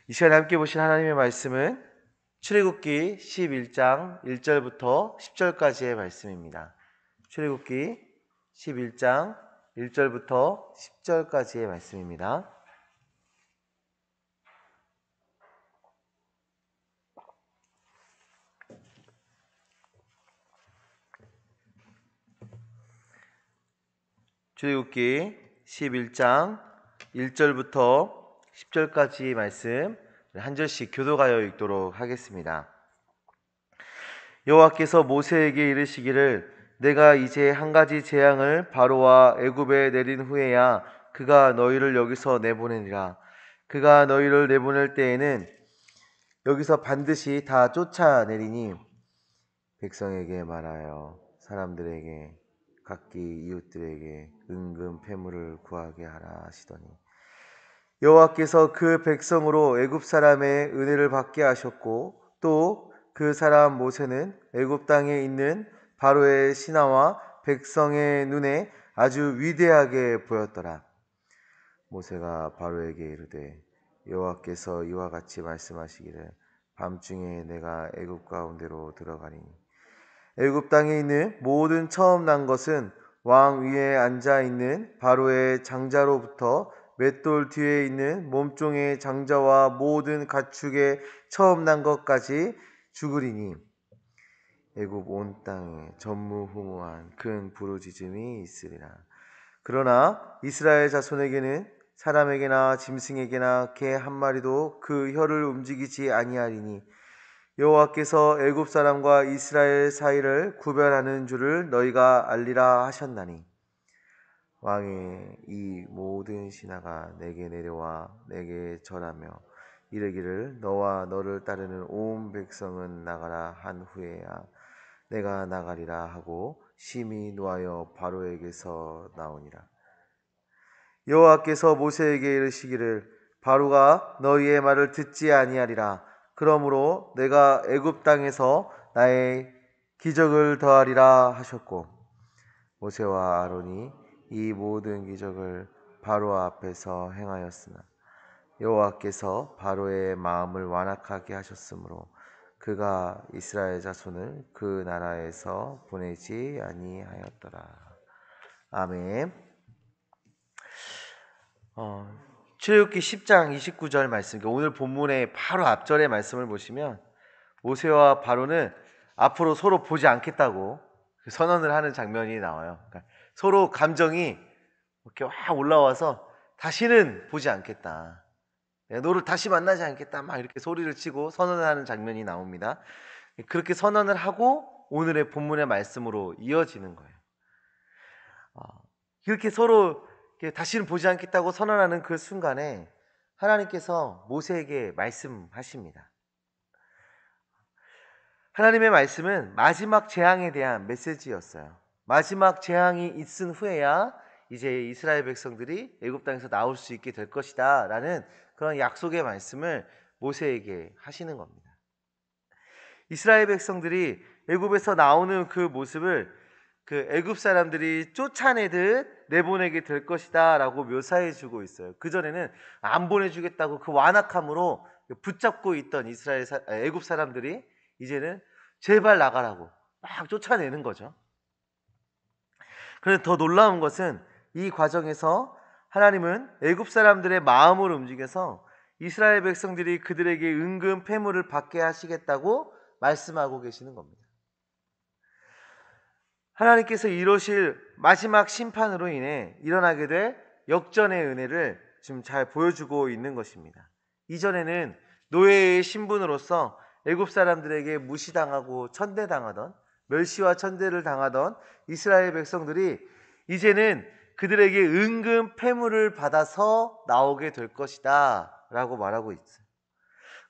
이 시간에 함께 보신 하나님의 말씀은 출애굽기 11장 1절부터 10절까지의 말씀입니다. 출애굽기 11장 1절부터 10절까지의 말씀입니다. 출애굽기 11장 1절부터 10절까지 말씀 한 절씩 교도하여 읽도록 하겠습니다. 여호와께서 모세에게 이르시기를 내가 이제 한 가지 재앙을 바로와 애굽에 내린 후에야 그가 너희를 여기서 내보내리라. 그가 너희를 내보낼 때에는 여기서 반드시 다 쫓아내리니 백성에게 말하여 사람들에게 각기 이웃들에게 은금 패물을 구하게 하라 하시더니 여호와께서 그 백성으로 애굽 사람의 은혜를 받게 하셨고 또 그 사람 모세는 애굽 땅에 있는 바로의 신하와 백성의 눈에 아주 위대하게 보였더라. 모세가 바로에게 이르되 여호와께서 이와 같이 말씀하시기를 밤중에 내가 애굽 가운데로 들어가리니 애굽 땅에 있는 모든 처음 난 것은 왕 위에 앉아 있는 바로의 장자로부터 맷돌 뒤에 있는 몸종의 장자와 모든 가축의 처음 난 것까지 죽으리니 애굽 온 땅에 전무후무한 큰 부르짖음이 있으리라. 그러나 이스라엘 자손에게는 사람에게나 짐승에게나 개 한 마리도 그 혀를 움직이지 아니하리니 여호와께서 애굽 사람과 이스라엘 사이를 구별하는 줄을 너희가 알리라 하셨나니 왕의 이 모든 신하가 내게 내려와 내게 절하며 이르기를 너와 너를 따르는 온 백성은 나가라 한 후에야 내가 나가리라 하고 심히 노하여 바로에게서 나오니라. 여호와께서 모세에게 이르시기를 바로가 너희의 말을 듣지 아니하리라. 그러므로 내가 애굽 땅에서 나의 기적을 더하리라 하셨고 모세와 아론이 이 모든 기적을 바로 앞에서 행하였으나 여호와께서 바로의 마음을 완악하게 하셨으므로 그가 이스라엘 자손을 그 나라에서 보내지 아니하였더라. 아멘. 출애굽기 10장 29절 말씀, 오늘 본문의 바로 앞절의 말씀을 보시면 모세와 바로는 앞으로 서로 보지 않겠다고 선언을 하는 장면이 나와요. 그러니까 서로 감정이 이렇게 확 올라와서 다시는 보지 않겠다, 너를 다시 만나지 않겠다, 막 이렇게 소리를 치고 선언을 하는 장면이 나옵니다. 그렇게 선언을 하고 오늘의 본문의 말씀으로 이어지는 거예요. 이렇게 서로 다시는 보지 않겠다고 선언하는 그 순간에 하나님께서 모세에게 말씀하십니다. 하나님의 말씀은 마지막 재앙에 대한 메시지였어요. 마지막 재앙이 있은 후에야 이제 이스라엘 백성들이 애굽 땅에서 나올 수 있게 될 것이다 라는 그런 약속의 말씀을 모세에게 하시는 겁니다. 이스라엘 백성들이 애굽에서 나오는 그 모습을 그 애굽 사람들이 쫓아내듯 내보내게 될 것이다 라고 묘사해 주고 있어요. 그전에는 안 보내주겠다고 그 완악함으로 붙잡고 있던 애굽 사람들이 이제는 제발 나가라고 막 쫓아내는 거죠. 그런데 더 놀라운 것은 이 과정에서 하나님은 애굽 사람들의 마음을 움직여서 이스라엘 백성들이 그들에게 은금 패물을 받게 하시겠다고 말씀하고 계시는 겁니다. 하나님께서 이루실 마지막 심판으로 인해 일어나게 될 역전의 은혜를 지금 잘 보여주고 있는 것입니다. 이전에는 노예의 신분으로서 애굽 사람들에게 무시당하고 천대당하던, 멸시와 천대를 당하던 이스라엘 백성들이 이제는 그들에게 은금 패물을 받아서 나오게 될 것이다 라고 말하고 있어요.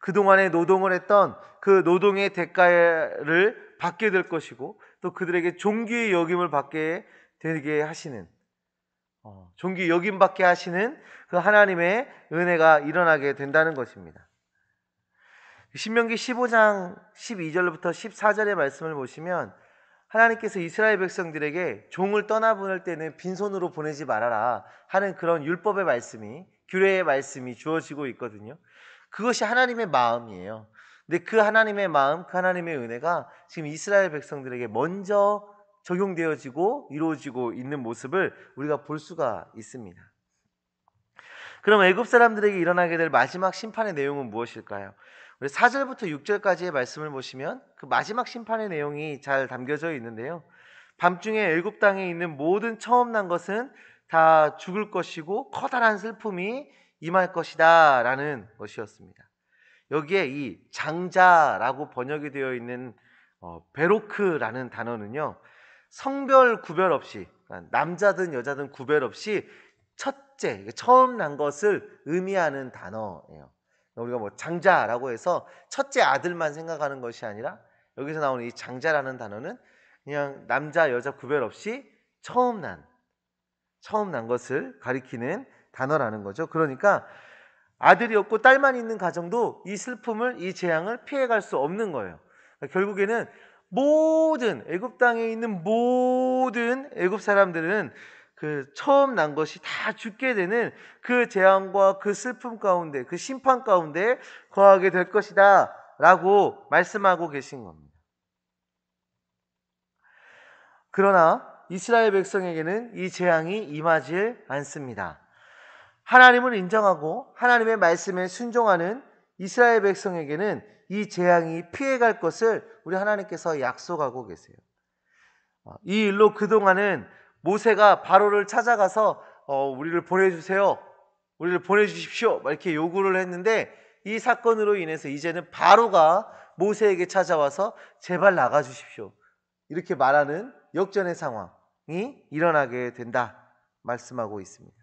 그동안에 노동을 했던 그 노동의 대가를 받게 될 것이고 또 그들에게 존귀의 여김을 받게 되게 하시는, 존귀 여김받게 하시는 그 하나님의 은혜가 일어나게 된다는 것입니다. 신명기 15장 12절부터 14절의 말씀을 보시면 하나님께서 이스라엘 백성들에게 종을 떠나보낼 때는 빈손으로 보내지 말아라 하는 그런 율법의 말씀이, 규례의 말씀이 주어지고 있거든요. 그것이 하나님의 마음이에요. 근데 그 하나님의 마음, 그 하나님의 은혜가 지금 이스라엘 백성들에게 먼저 적용되어지고 이루어지고 있는 모습을 우리가 볼 수가 있습니다. 그럼 애굽 사람들에게 일어나게 될 마지막 심판의 내용은 무엇일까요? 우리 4절부터 6절까지의 말씀을 보시면 그 마지막 심판의 내용이 잘 담겨져 있는데요. 밤중에 애굽 땅에 있는 모든 처음 난 것은 다 죽을 것이고 커다란 슬픔이 임할 것이다 라는 것이었습니다. 여기에 이 장자라고 번역이 되어 있는 베로크라는 단어는요, 성별 구별 없이, 그러니까 남자든 여자든 구별 없이 첫째, 처음 난 것을 의미하는 단어예요. 우리가 뭐 장자라고 해서 첫째 아들만 생각하는 것이 아니라 여기서 나오는 이 장자라는 단어는 그냥 남자 여자 구별 없이 처음 난 것을 가리키는 단어라는 거죠. 그러니까 아들이 없고 딸만 있는 가정도 이 슬픔을, 이 재앙을 피해갈 수 없는 거예요. 그러니까 결국에는 모든 애굽 땅에 있는 모든 애굽 사람들은 그 처음 난 것이 다 죽게 되는 그 재앙과 그 슬픔 가운데, 그 심판 가운데 거하게 될 것이다 라고 말씀하고 계신 겁니다. 그러나 이스라엘 백성에게는 이 재앙이 임하지 않습니다. 하나님을 인정하고 하나님의 말씀에 순종하는 이스라엘 백성에게는 이 재앙이 피해갈 것을 우리 하나님께서 약속하고 계세요. 이 일로 그동안은 모세가 바로를 찾아가서 우리를 보내주세요, 우리를 보내주십시오 이렇게 요구를 했는데, 이 사건으로 인해서 이제는 바로가 모세에게 찾아와서 제발 나가주십시오 이렇게 말하는 역전의 상황이 일어나게 된다 말씀하고 있습니다.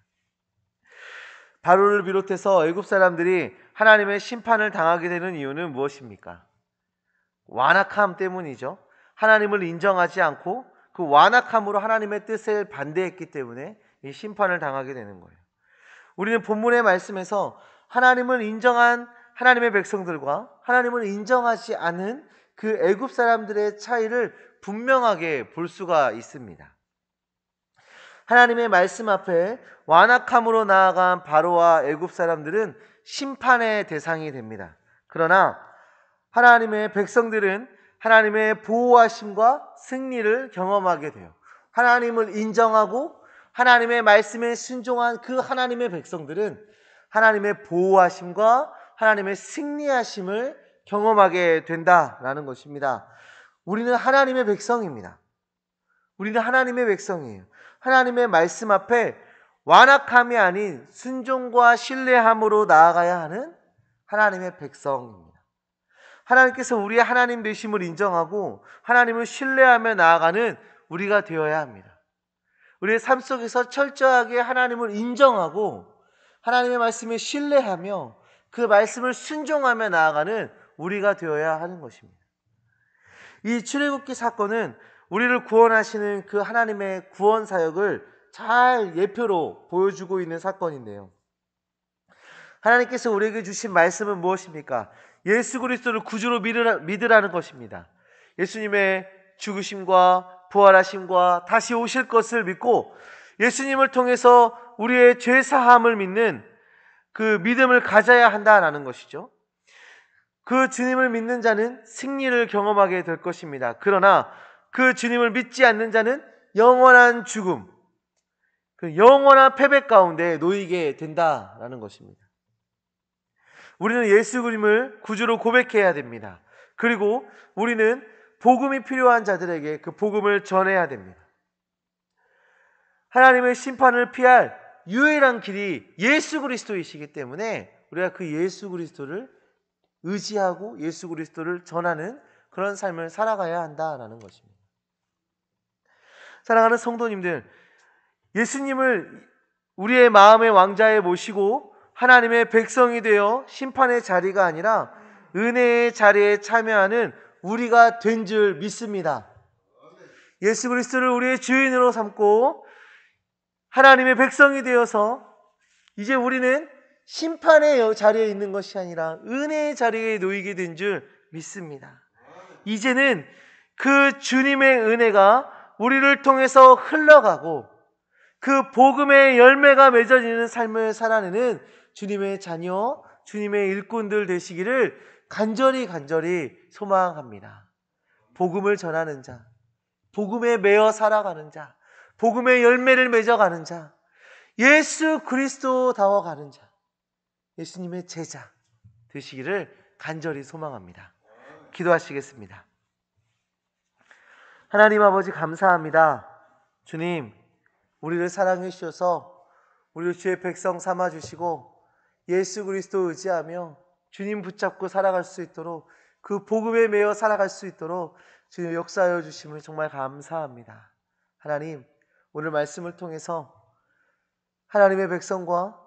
바로를 비롯해서 애굽 사람들이 하나님의 심판을 당하게 되는 이유는 무엇입니까? 완악함 때문이죠. 하나님을 인정하지 않고 그 완악함으로 하나님의 뜻을 반대했기 때문에 이 심판을 당하게 되는 거예요. 우리는 본문의 말씀에서 하나님을 인정한 하나님의 백성들과 하나님을 인정하지 않은 그 애굽 사람들의 차이를 분명하게 볼 수가 있습니다. 하나님의 말씀 앞에 완악함으로 나아간 바로와 애굽 사람들은 심판의 대상이 됩니다. 그러나 하나님의 백성들은 하나님의 보호하심과 승리를 경험하게 돼요. 하나님을 인정하고 하나님의 말씀에 순종한 그 하나님의 백성들은 하나님의 보호하심과 하나님의 승리하심을 경험하게 된다라는 것입니다. 우리는 하나님의 백성입니다. 우리는 하나님의 백성이에요. 하나님의 말씀 앞에 완악함이 아닌 순종과 신뢰함으로 나아가야 하는 하나님의 백성입니다. 하나님께서 우리의 하나님 되심을 인정하고 하나님을 신뢰하며 나아가는 우리가 되어야 합니다. 우리의 삶 속에서 철저하게 하나님을 인정하고 하나님의 말씀에 신뢰하며 그 말씀을 순종하며 나아가는 우리가 되어야 하는 것입니다. 이 출애굽기 사건은 우리를 구원하시는 그 하나님의 구원 사역을 잘 예표로 보여주고 있는 사건인데요. 하나님께서 우리에게 주신 말씀은 무엇입니까? 예수 그리스도를 구주로 믿으라는 것입니다. 예수님의 죽으심과 부활하심과 다시 오실 것을 믿고 예수님을 통해서 우리의 죄 사함을 믿는 그 믿음을 가져야 한다라는 것이죠. 그 주님을 믿는 자는 승리를 경험하게 될 것입니다. 그러나 그 주님을 믿지 않는 자는 영원한 죽음, 그 영원한 패배 가운데 놓이게 된다라는 것입니다. 우리는 예수 그림을 구주로 고백해야 됩니다. 그리고 우리는 복음이 필요한 자들에게 그 복음을 전해야 됩니다. 하나님의 심판을 피할 유일한 길이 예수 그리스도이시기 때문에 우리가 그 예수 그리스도를 의지하고 예수 그리스도를 전하는 그런 삶을 살아가야 한다라는 것입니다. 사랑하는 성도님들, 예수님을 우리의 마음의 왕자에 모시고 하나님의 백성이 되어 심판의 자리가 아니라 은혜의 자리에 참여하는 우리가 된 줄 믿습니다. 예수 그리스도를 우리의 주인으로 삼고 하나님의 백성이 되어서 이제 우리는 심판의 자리에 있는 것이 아니라 은혜의 자리에 놓이게 된 줄 믿습니다. 이제는 그 주님의 은혜가 우리를 통해서 흘러가고 그 복음의 열매가 맺어지는 삶을 살아내는 주님의 자녀, 주님의 일꾼들 되시기를 간절히 소망합니다. 복음을 전하는 자, 복음에 매어 살아가는 자, 복음의 열매를 맺어가는 자, 예수 그리스도다워 가는 자, 예수님의 제자 되시기를 간절히 소망합니다. 기도하시겠습니다. 하나님 아버지 감사합니다. 주님, 우리를 사랑해 주셔서 우리를 주의 백성 삼아 주시고 예수 그리스도 의지하며 주님 붙잡고 살아갈 수 있도록, 그 복음에 매어 살아갈 수 있도록 주님 역사하여 주심을 정말 감사합니다. 하나님, 오늘 말씀을 통해서 하나님의 백성과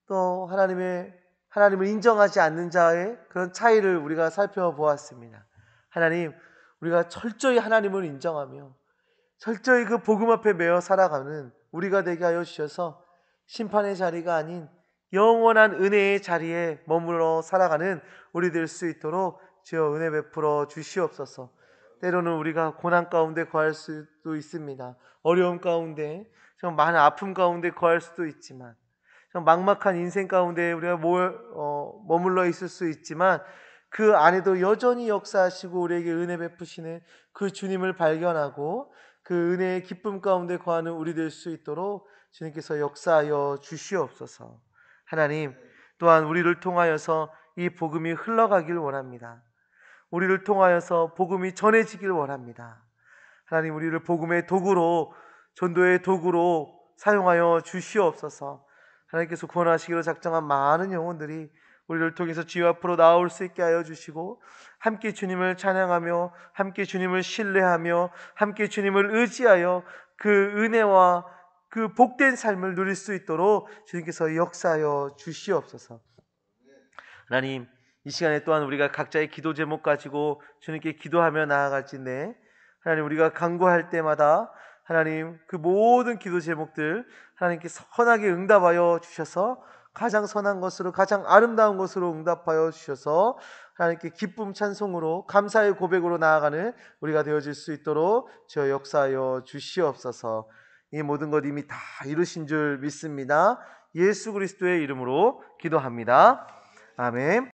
또 하나님을 인정하지 않는 자의 그런 차이를 우리가 살펴보았습니다. 하나님, 우리가 철저히 하나님을 인정하며 철저히 그 복음 앞에 매어 살아가는 우리가 되게 하여 주셔서 심판의 자리가 아닌 영원한 은혜의 자리에 머물러 살아가는 우리 될 수 있도록 주여 은혜 베풀어 주시옵소서. 때로는 우리가 고난 가운데 거할 수도 있습니다. 어려움 가운데, 좀 많은 아픔 가운데 거할 수도 있지만, 좀 막막한 인생 가운데 우리가 머물러 있을 수 있지만, 그 안에도 여전히 역사하시고 우리에게 은혜 베푸시는 그 주님을 발견하고 그 은혜의 기쁨 가운데 거하는 우리 될 수 있도록 주님께서 역사하여 주시옵소서. 하나님, 또한 우리를 통하여서 이 복음이 흘러가길 원합니다. 우리를 통하여서 복음이 전해지길 원합니다. 하나님, 우리를 복음의 도구로, 전도의 도구로 사용하여 주시옵소서. 하나님께서 구원하시기로 작정한 많은 영혼들이 우리를 통해서 주여 앞으로 나올 수 있게 하여 주시고, 함께 주님을 찬양하며 함께 주님을 신뢰하며 함께 주님을 의지하여 그 은혜와 그 복된 삶을 누릴 수 있도록 주님께서 역사하여 주시옵소서. 하나님, 이 시간에 또한 우리가 각자의 기도 제목 가지고 주님께 기도하며 나아갈진데, 하나님, 우리가 간구할 때마다 하나님 그 모든 기도 제목들 하나님께 선하게 응답하여 주셔서 가장 선한 것으로, 가장 아름다운 것으로 응답하여 주셔서 하나님께 기쁨 찬송으로, 감사의 고백으로 나아가는 우리가 되어질 수 있도록 주여 역사하여 주시옵소서. 이 모든 것 이미 다 이루신 줄 믿습니다. 예수 그리스도의 이름으로 기도합니다. 아멘.